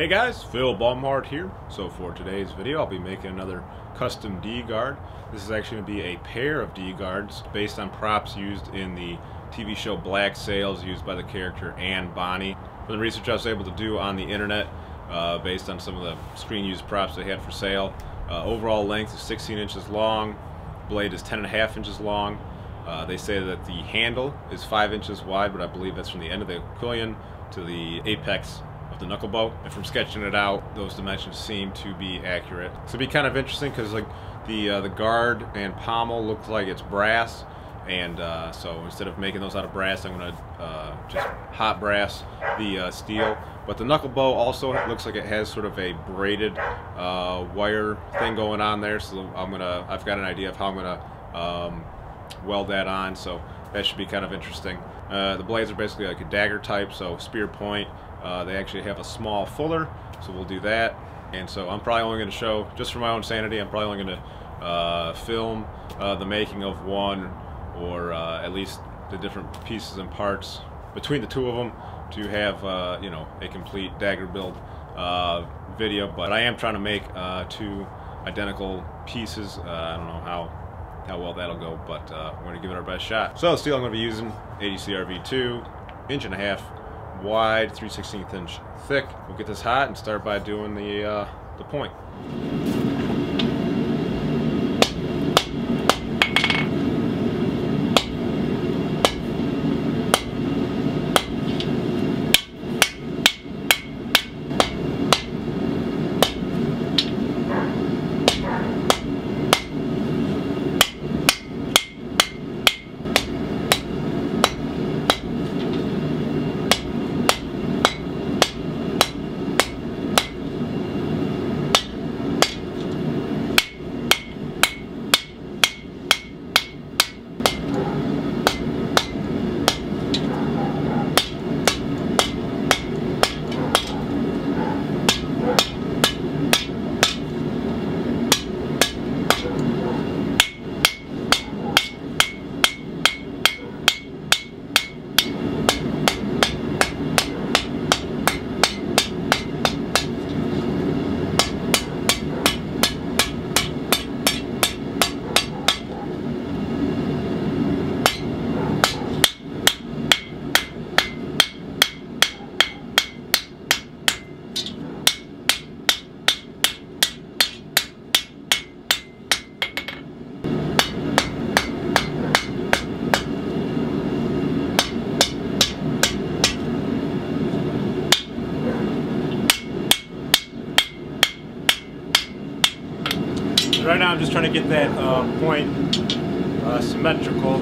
Hey guys, Phil Baumhardt here. So for today's video I'll be making another custom D-guard. This is actually going to be a pair of D-guards based on props used in the TV show Black Sails, used by the character Bonny. From the research I was able to do on the internet, based on some of the screen used props they had for sale, overall length is 16 inches long, blade is 10.5 inches long. They say that the handle is 5 inches wide, but I believe that's from the end of the quillion to the apex of the knuckle bow, and from sketching it out, those dimensions seem to be accurate. So it'd be kind of interesting because like the guard and pommel look like it's brass, and so instead of making those out of brass, I'm gonna just hot brass the steel. But the knuckle bow also looks like it has sort of a braided wire thing going on there. So I've got an idea of how I'm gonna weld that on. So that should be kind of interesting. The blades are basically like a dagger type, so spear point. They actually have a small fuller, so we'll do that. And so I'm probably only going to show, just for my own sanity, I'm probably only going to film the making of one, or at least the different pieces and parts between the two of them, to have you know, a complete dagger build video. But I am trying to make two identical pieces. I don't know how well that'll go, but we're going to give it our best shot. So the steel I'm going to be using, ADCRV2, 1.5 inch wide, 3/16 inch thick. We'll get this hot and start by doing the point. Right now I'm just trying to get that point symmetrical.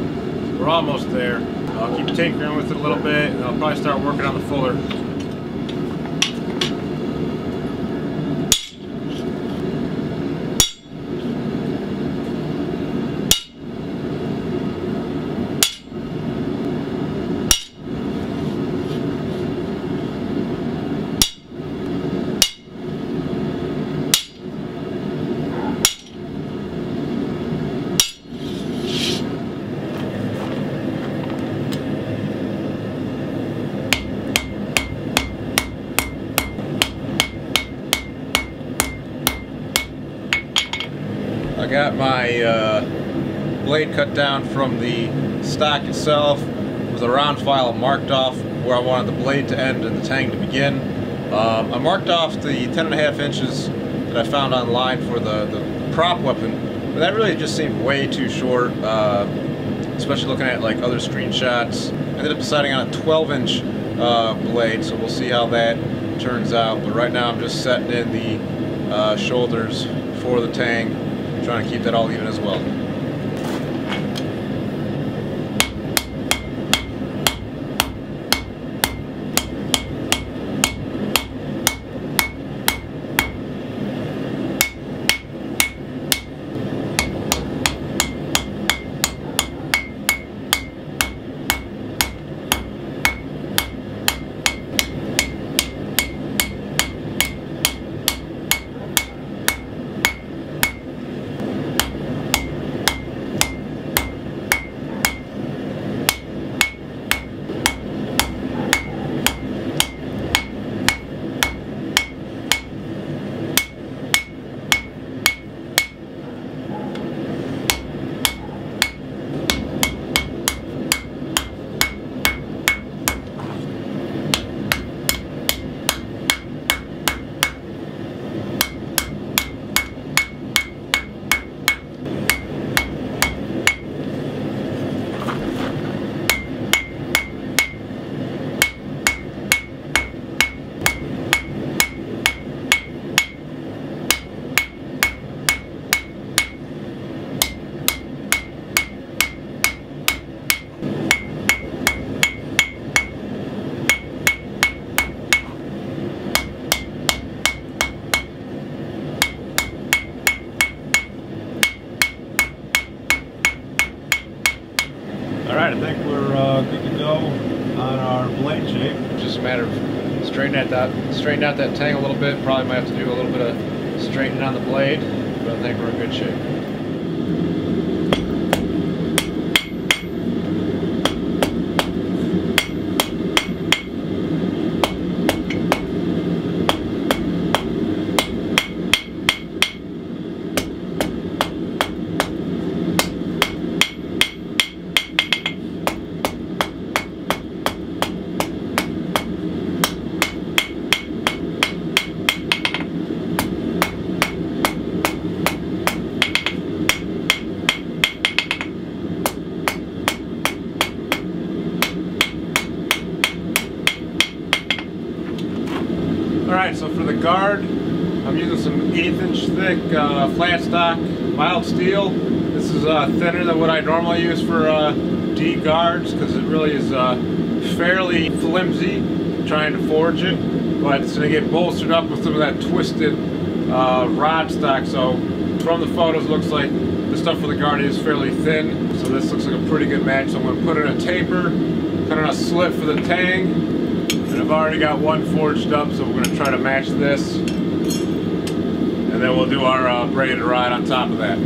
We're almost there. I'll keep tinkering with it a little bit, and I'll probably start working on the fuller. I got my blade cut down from the stock itself with a round file marked off where I wanted the blade to end and the tang to begin. I marked off the 10.5 inches that I found online for the prop weapon, but that really just seemed way too short, especially looking at like other screenshots. I ended up deciding on a 12-inch blade, so we'll see how that turns out. But right now I'm just setting in the shoulders for the tang, trying to keep that all even as well. Alright, I think we're good to go on our blade shape. Just a matter of straightening out that tang a little bit. Probably might have to do a little bit of straightening on the blade, but I think we're in good shape. Alright, so for the guard, I'm using some 1/8" thick flat stock mild steel. This is thinner than what I normally use for D guards because it really is fairly flimsy trying to forge it, but it's going to get bolstered up with some of that twisted rod stock. So from the photos, it looks like the stuff for the guard is fairly thin, so this looks like a pretty good match. So I'm going to put in a taper, cut in a slit for the tang. And I've already got one forged up, so we're going to try to match this. And then we'll do our braided rod on top of that.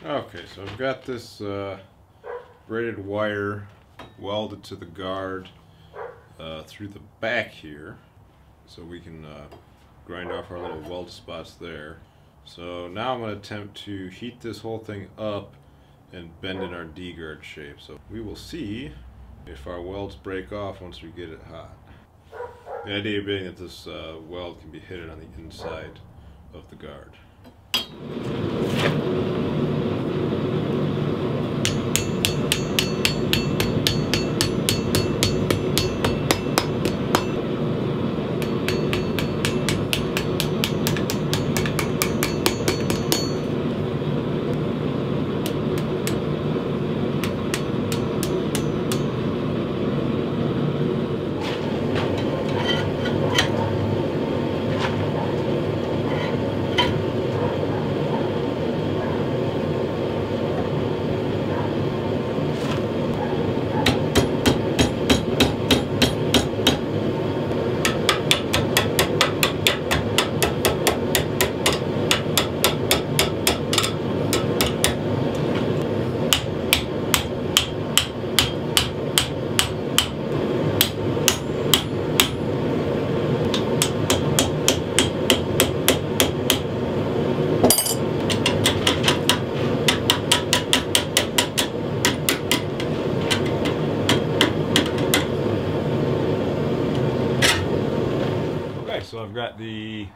Okay, so I've got this braided wire welded to the guard through the back here, so we can grind off our little weld spots there. So now I'm going to attempt to heat this whole thing up and bend in our D-guard shape. So we will see if our welds break off once we get it hot. The idea being that this weld can be hidden on the inside of the guard. So I've got the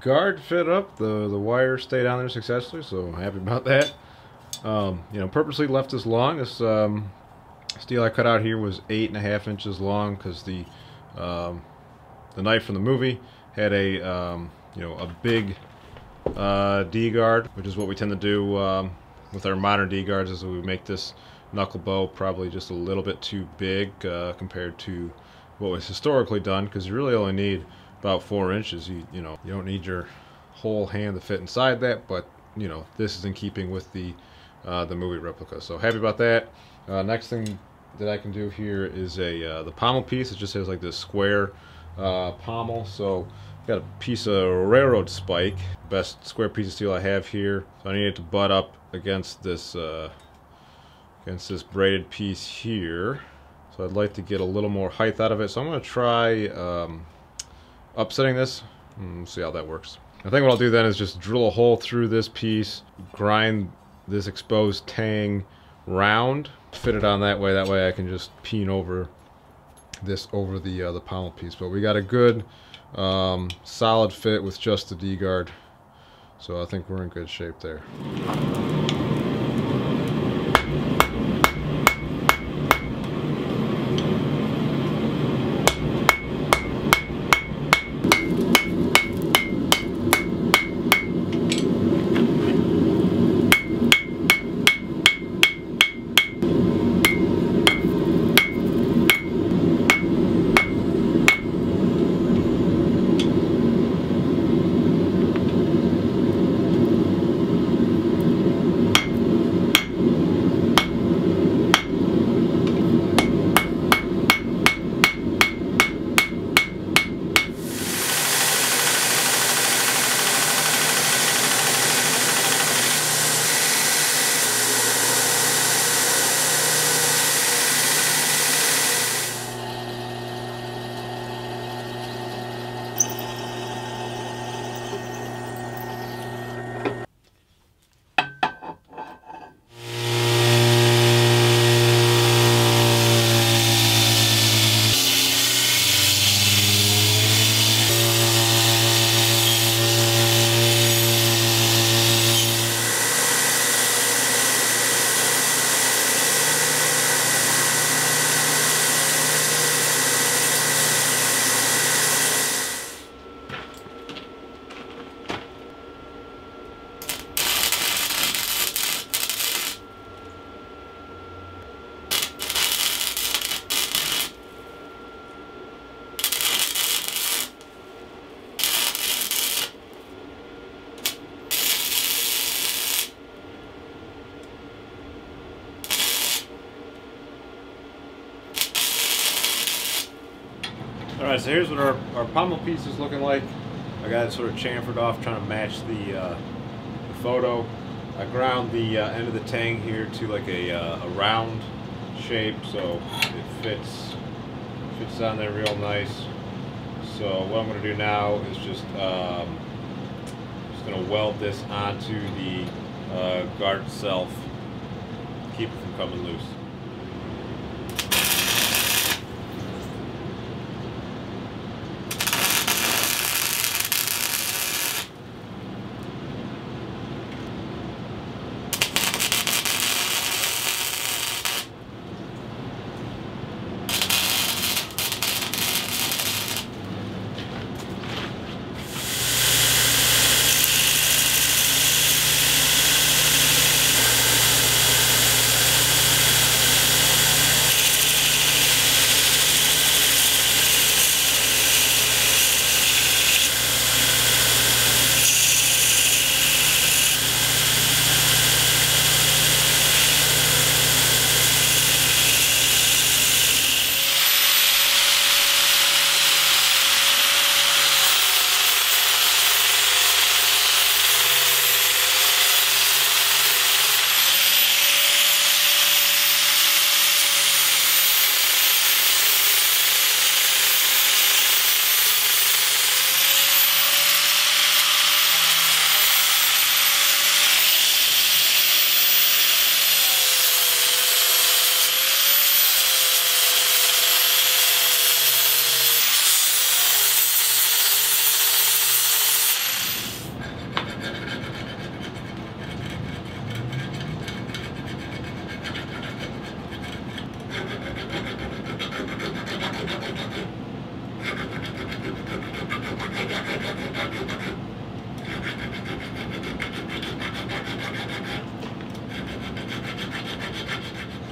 guard fit up, the wire stayed on there successfully, so I'm happy about that. You know, purposely left this long. This steel I cut out here was 8.5 inches long because the knife from the movie had a you know, a big D guard, which is what we tend to do with our modern D guards, is we make this knuckle bow probably just a little bit too big compared to what was historically done, because you really only need about 4 inches. You know, you don't need your whole hand to fit inside that, but you know, this is in keeping with the movie replica. So happy about that. Next thing that I can do here is the pommel piece. It just has like this square pommel. So got a piece of railroad spike, best square piece of steel I have here. So I need it to butt up against this braided piece here. So I'd like to get a little more height out of it. So I'm going to try upsetting this and see how that works. I think what I'll do then is just drill a hole through this piece, grind this exposed tang round, fit it on that way. That way I can just peen over this over the pommel piece. But we got a good solid fit with just the D-guard. So I think we're in good shape there. Alright, so here's what our pommel piece is looking like. I got it sort of chamfered off, trying to match the photo. I ground the end of the tang here to like a round shape, so it fits on there real nice. So what I'm going to do now is just going to weld this onto the guard itself, keep it from coming loose.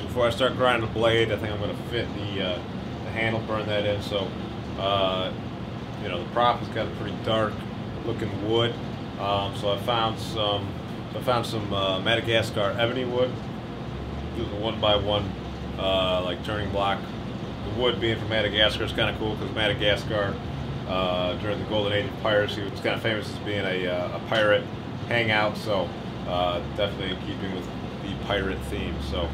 Before I start grinding the blade, I think I'm going to fit the handle, burn that in. So, you know, the prop has got a pretty dark looking wood. So I found some Madagascar ebony wood. This is a 1x1 like turning block. The wood being from Madagascar is kind of cool because Madagascar during the golden age of piracy was kind of famous as being a pirate hangout. So definitely in keeping with the pirate theme. So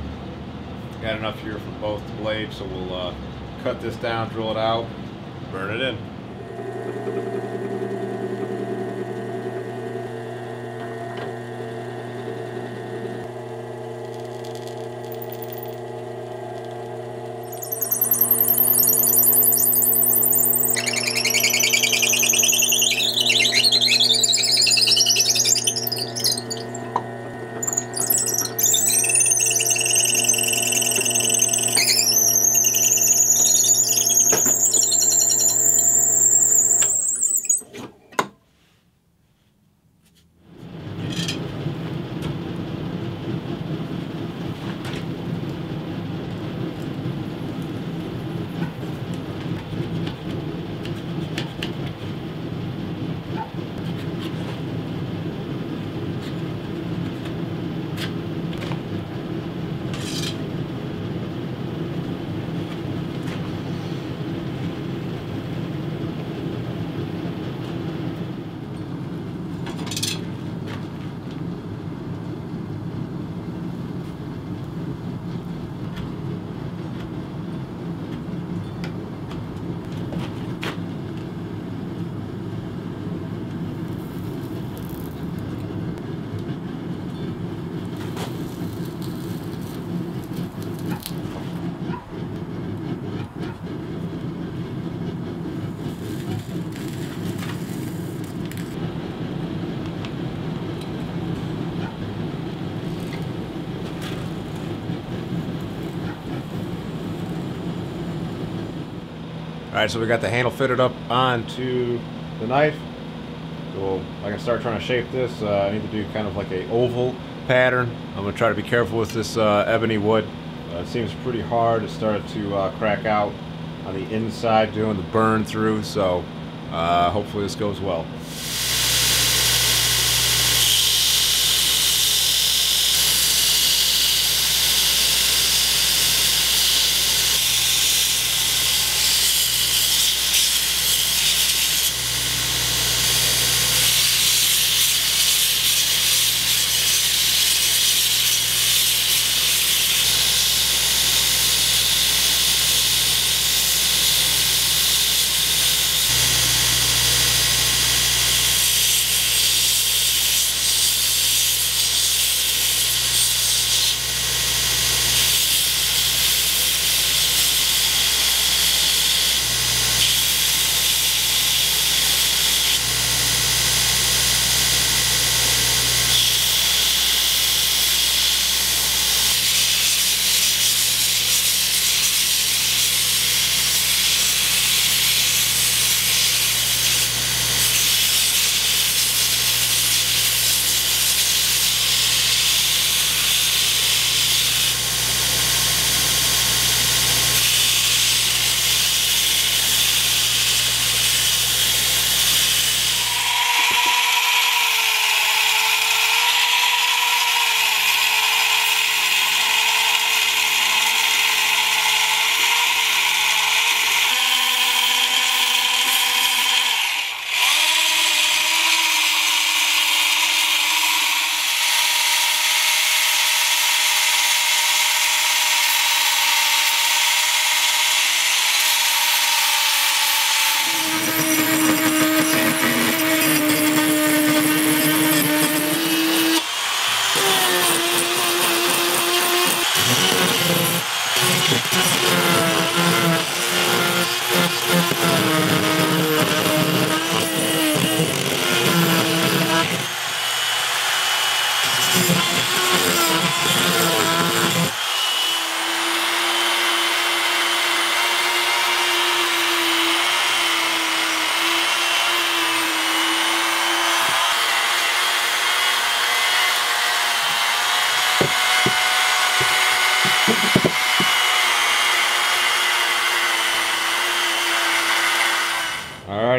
got enough here for both blades, so we'll cut this down, drill it out, burn it in. Alright, so we got the handle fitted up onto the knife. So I can start trying to shape this. I need to do kind of like a oval pattern. I'm going to try to be careful with this ebony wood. It seems pretty hard. It started to crack out on the inside doing the burn through, so hopefully this goes well.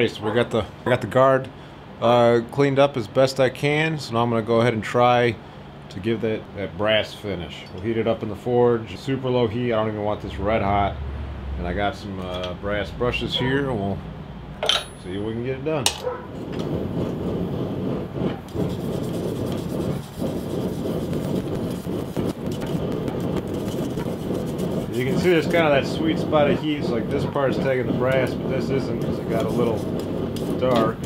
Alrighty, so I got the guard cleaned up as best I can. So now I'm gonna go ahead and try to give that brass finish. We'll heat it up in the forge, super low heat. I don't even want this red hot. And I got some brass brushes here, and we'll see if we can get it done. You can see there's kind of that sweet spot of heat. So like this part is taking the brass, but this isn't because it got a little dark.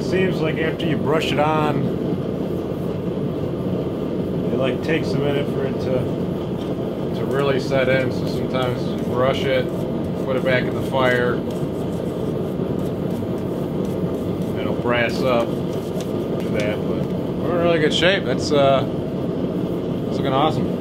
Seems like after you brush it on, it like takes a minute for it to really set in. So sometimes you brush it, put it back in the fire, it'll brass up to that. But we're in really good shape. That's it's looking awesome.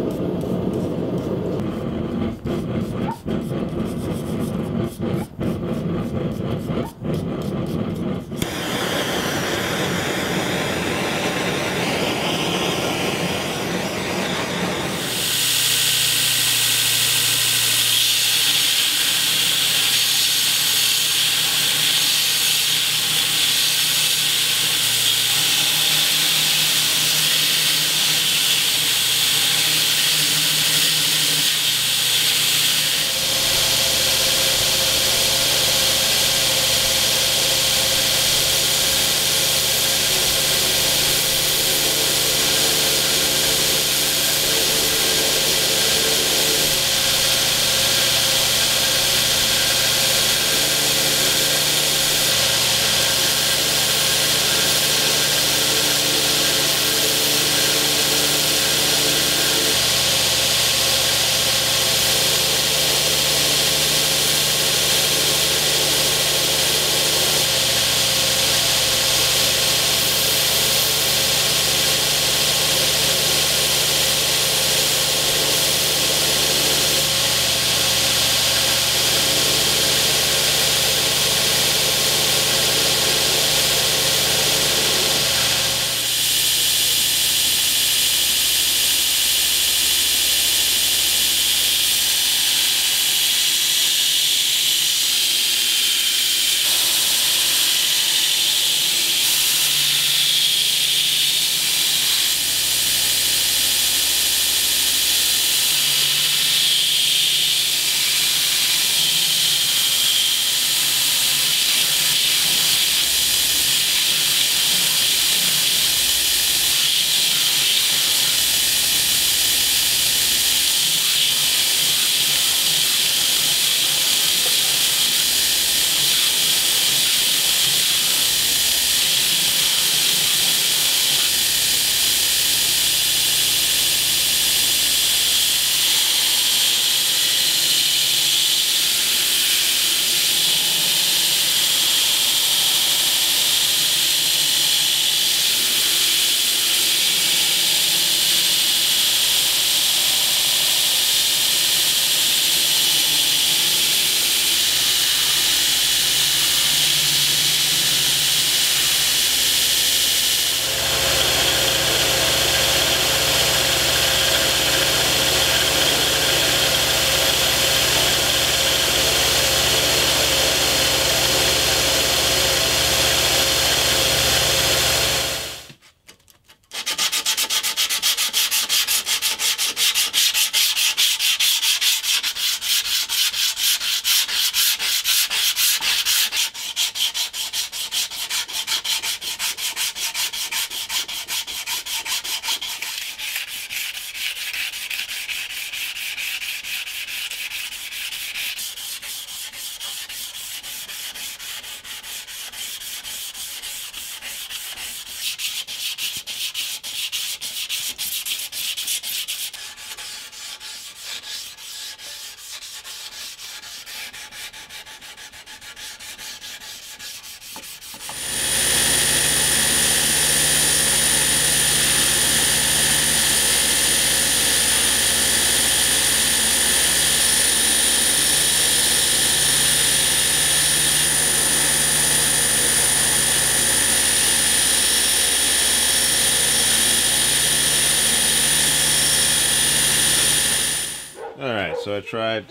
So I tried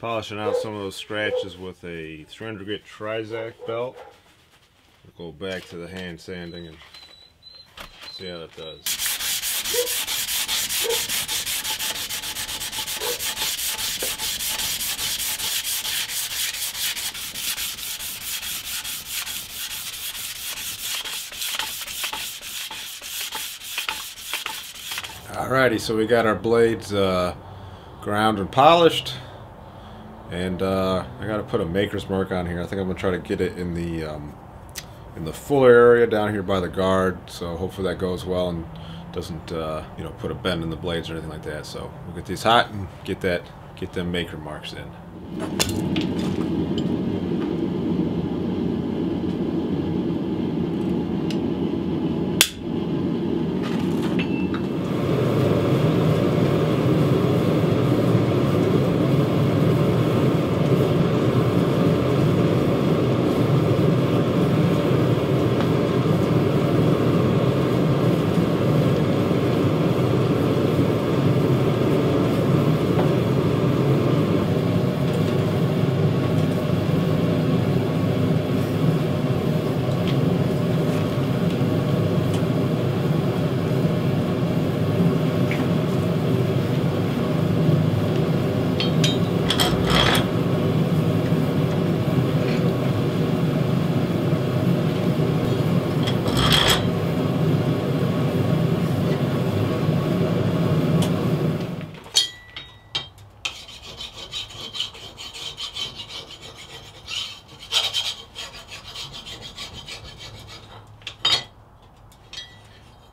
polishing out some of those scratches with a 300 grit Trizac belt. We'll go back to the hand sanding and see how that does. Alrighty, so we got our blades ground and polished, and I got to put a maker's mark on here. I think I'm gonna try to get it in the fuller area down here by the guard, so hopefully that goes well and doesn't you know, put a bend in the blades or anything like that. So we'll get these hot and get them maker marks in.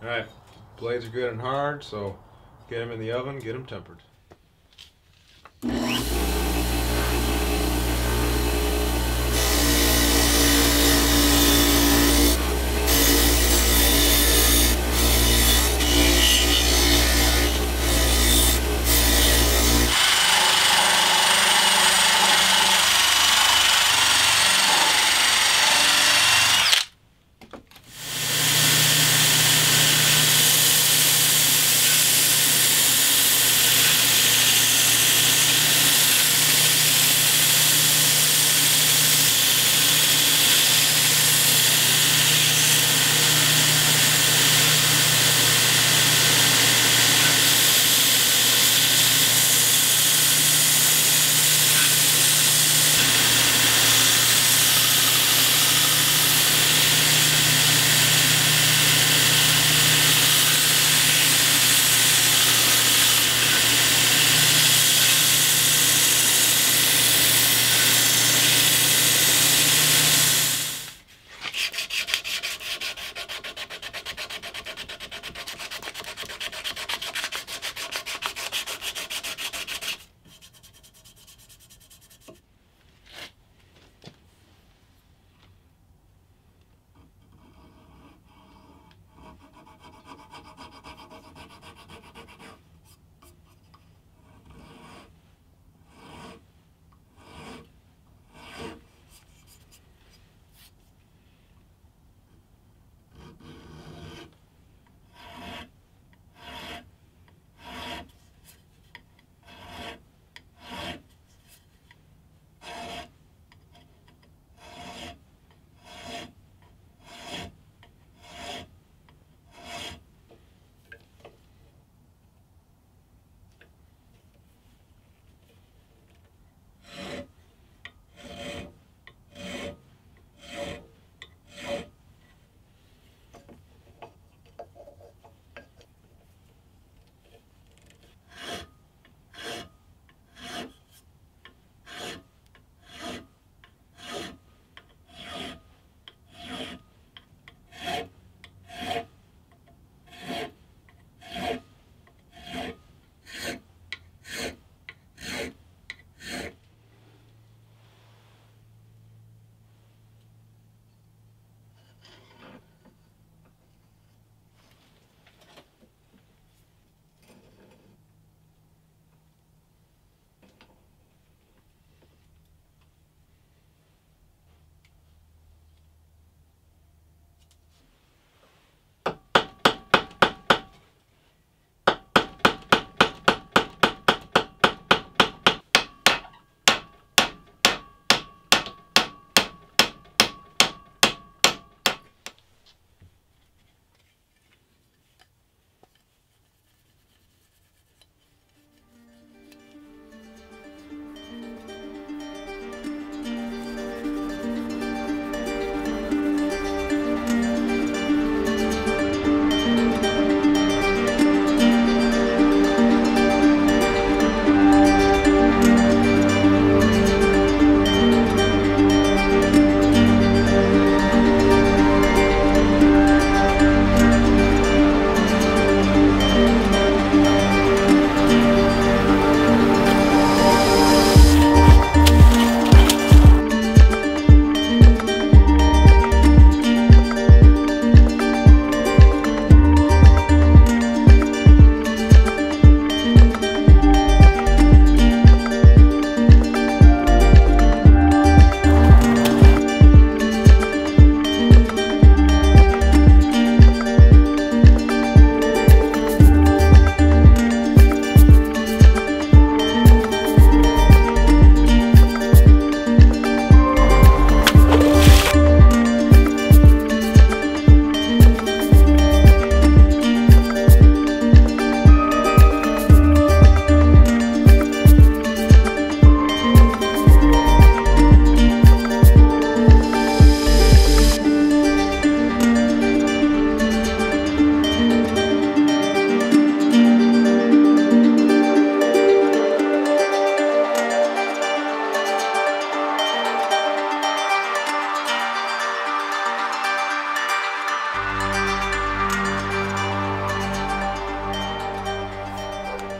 Alright, blades are good and hard, so get them in the oven, get them tempered.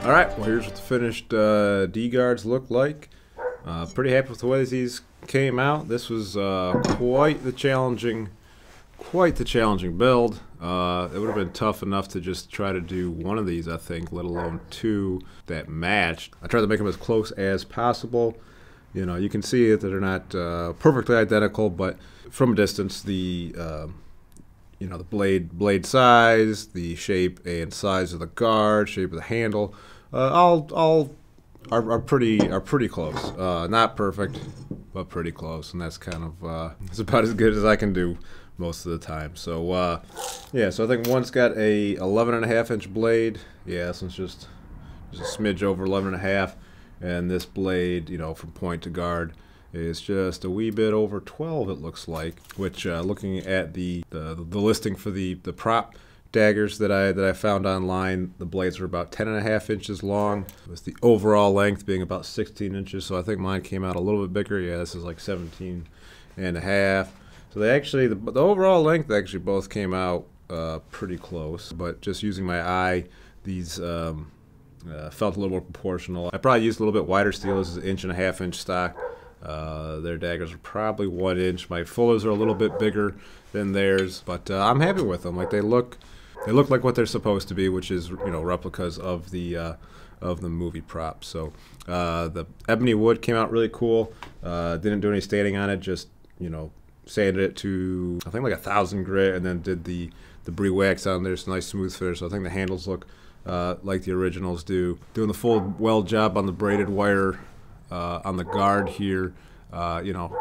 Alright, well here's what the finished D-guards look like. Pretty happy with the way these came out. This was quite the challenging build. It would have been tough enough to just try to do one of these, I think, let alone two that matched. I tried to make them as close as possible. You know, you can see that they're not perfectly identical, but from a distance, the you know, the blade size, the shape and size of the guard, shape of the handle, all are pretty close. Not perfect, but pretty close, and that's kind of it's about as good as I can do most of the time. So yeah, so I think one's got a 11.5-inch blade. Yeah, this one's just a smidge over 11.5, and this blade, you know, from point to guard, is just a wee bit over 12, it looks like. Which, looking at the listing for the prop daggers that I found online, the blades are about 10.5 inches long, with the overall length being about 16 inches. So I think mine came out a little bit bigger. Yeah, this is like 17.5. So they actually, the overall length actually both came out pretty close. But just using my eye, these felt a little more proportional. I probably used a little bit wider steel. This is 1.5-inch stock. Their daggers are probably 1 inch. My fullers are a little bit bigger than theirs, but I'm happy with them. Like they look like what they're supposed to be, which is, you know, replicas of the movie prop. So the ebony wood came out really cool. Didn't do any staining on it. Just, you know, sanded it to I think like 1,000 grit, and then did the brie wax on there. It's a nice smooth finish. So I think the handles look like the originals do. Doing the full weld job on the braided wire. On the guard here, you know,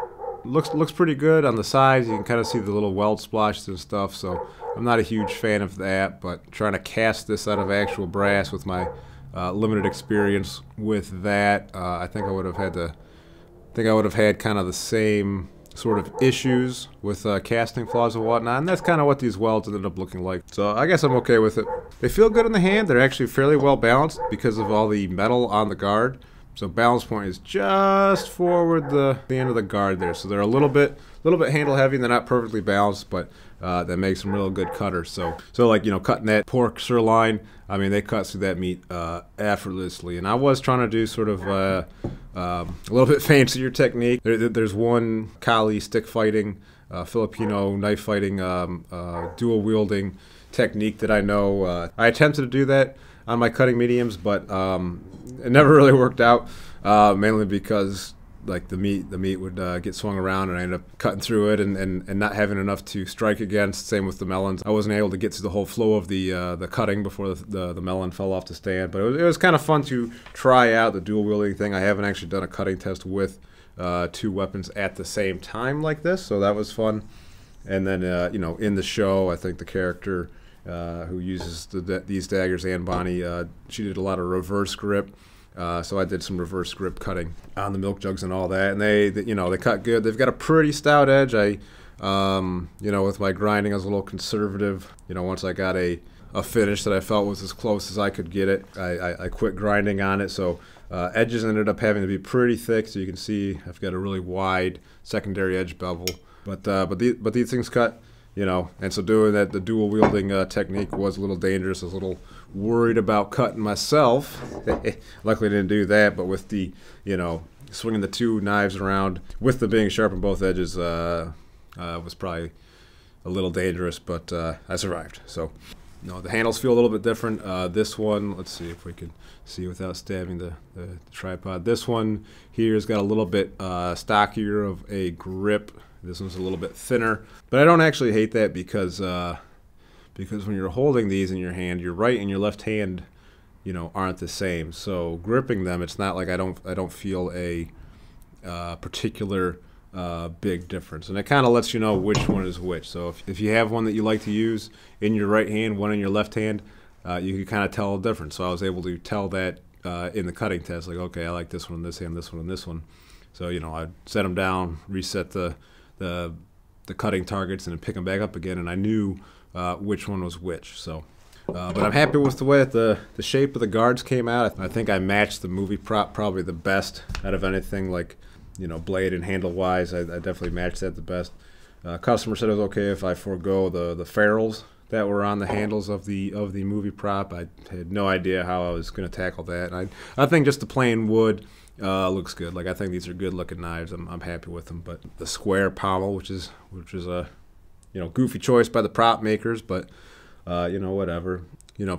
looks pretty good on the sides. You can kind of see the little weld splotches and stuff. So I'm not a huge fan of that, but trying to cast this out of actual brass with my limited experience with that, I think I would have had kind of the same sort of issues with casting flaws and whatnot, and that's kind of what these welds ended up looking like. So I guess I'm okay with it. They feel good in the hand. They're actually fairly well balanced because of all the metal on the guard. So balance point is just forward the end of the guard there. So they're a little bit handle heavy. They're not perfectly balanced, but that makes them real good cutters. So like, you know, cutting that pork sirloin, I mean, they cut through that meat effortlessly. And I was trying to do sort of a little bit fancier technique. There's one Kali stick fighting, Filipino knife fighting, dual wielding technique that I know. I attempted to do that on my cutting mediums, but it never really worked out, mainly because like the meat would get swung around, and I ended up cutting through it and not having enough to strike against. Same with the melons. I wasn't able to get through the whole flow of the cutting before the melon fell off the stand. But it was kind of fun to try out the dual wielding thing. I haven't actually done a cutting test with two weapons at the same time like this, so that was fun. And then you know, in the show, I think the character who uses these daggers, and Bonny, she did a lot of reverse grip, so I did some reverse grip cutting on the milk jugs and all that, and they you know, they cut good. They've got a pretty stout edge. I you know, with my grinding, I was a little conservative. You know, once I got a finish that I felt was as close as I could get it, I quit grinding on it. So edges ended up having to be pretty thick. So you can see I've got a really wide secondary edge bevel, but these things cut. You know, and so doing that, the dual wielding technique was a little dangerous. I was a little worried about cutting myself. Luckily, I didn't do that. But with the, you know, swinging the two knives around with them being sharp on both edges, was probably a little dangerous. But I survived. So, you know, the handles feel a little bit different. This one, let's see if we can see without stabbing the tripod. This one here has got a little bit stockier of a grip. This one's a little bit thinner, but I don't actually hate that because when you're holding these in your hand, your right and your left hand, you know, aren't the same. So gripping them, it's not like I don't feel a particular big difference, and it kind of lets you know which one is which. So if you have one that you like to use in your right hand, one in your left hand, you can kind of tell the difference. So I was able to tell that in the cutting test, like, okay, I like this one in this hand, this one in this one. So, you know, I'd set them down, reset the cutting targets, and then pick them back up again, and I knew which one was which. So, but I'm happy with the way that the shape of the guards came out. I think I matched the movie prop probably the best out of anything, like, you know, blade and handle wise. I definitely matched that the best. Customer said it was okay if I forego the ferrules that were on the handles of the movie prop. I had no idea how I was going to tackle that. I think just the plain wood looks good. Like, I think these are good looking knives. I'm happy with them. But the square pommel, which is a goofy choice by the prop makers, but whatever.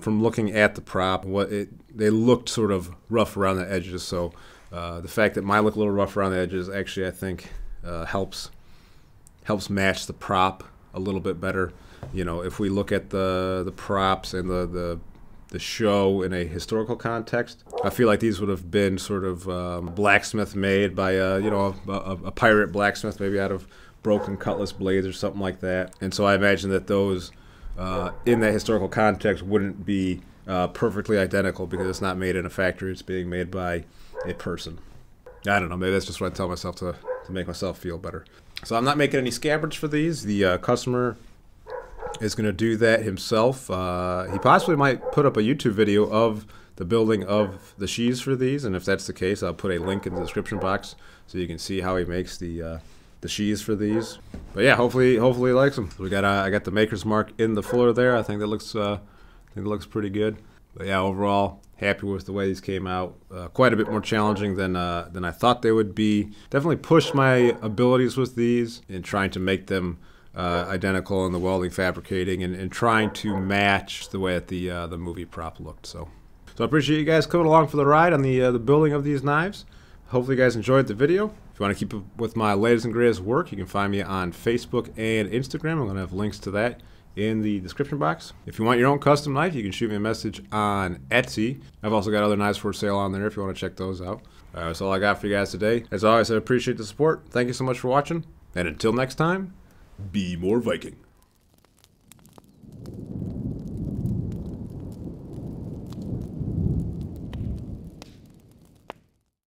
From looking at the prop, they looked sort of rough around the edges. So the fact that mine look a little rough around the edges actually, I think, helps match the prop a little bit better. If we look at the props and the show in a historical context, I feel like these would have been sort of blacksmith made by a pirate blacksmith, maybe out of broken cutlass blades or something like that. And so I imagine that those in that historical context wouldn't be perfectly identical because it's not made in a factory. It's being made by a person. I don't know. Maybe that's just what I tell myself to make myself feel better. So I'm not making any scabbards for these. The customer is going to do that himself. He possibly might put up a YouTube video of the building of the sheaths for these, and if that's the case, I'll put a link in the description box so you can see how he makes the sheaths for these. But yeah, hopefully he likes them. I got the maker's mark in the fuller there. I think that looks pretty good. But yeah, overall, happy with the way these came out. Quite a bit more challenging than I thought they would be. Definitely pushed my abilities with these in trying to make them identical in the welding, fabricating, and trying to match the way that the movie prop looked. So I appreciate you guys coming along for the ride on the building of these knives. Hopefully you guys enjoyed the video. If you want to keep up with my latest and greatest work, you can find me on Facebook and Instagram. I'm going to have links to that in the description box. If you want your own custom knife, you can shoot me a message on Etsy. I've also got other knives for sale on there if you want to check those out. That's all I got for you guys today. As always, I appreciate the support. Thank you so much for watching. And until next time, be more Viking.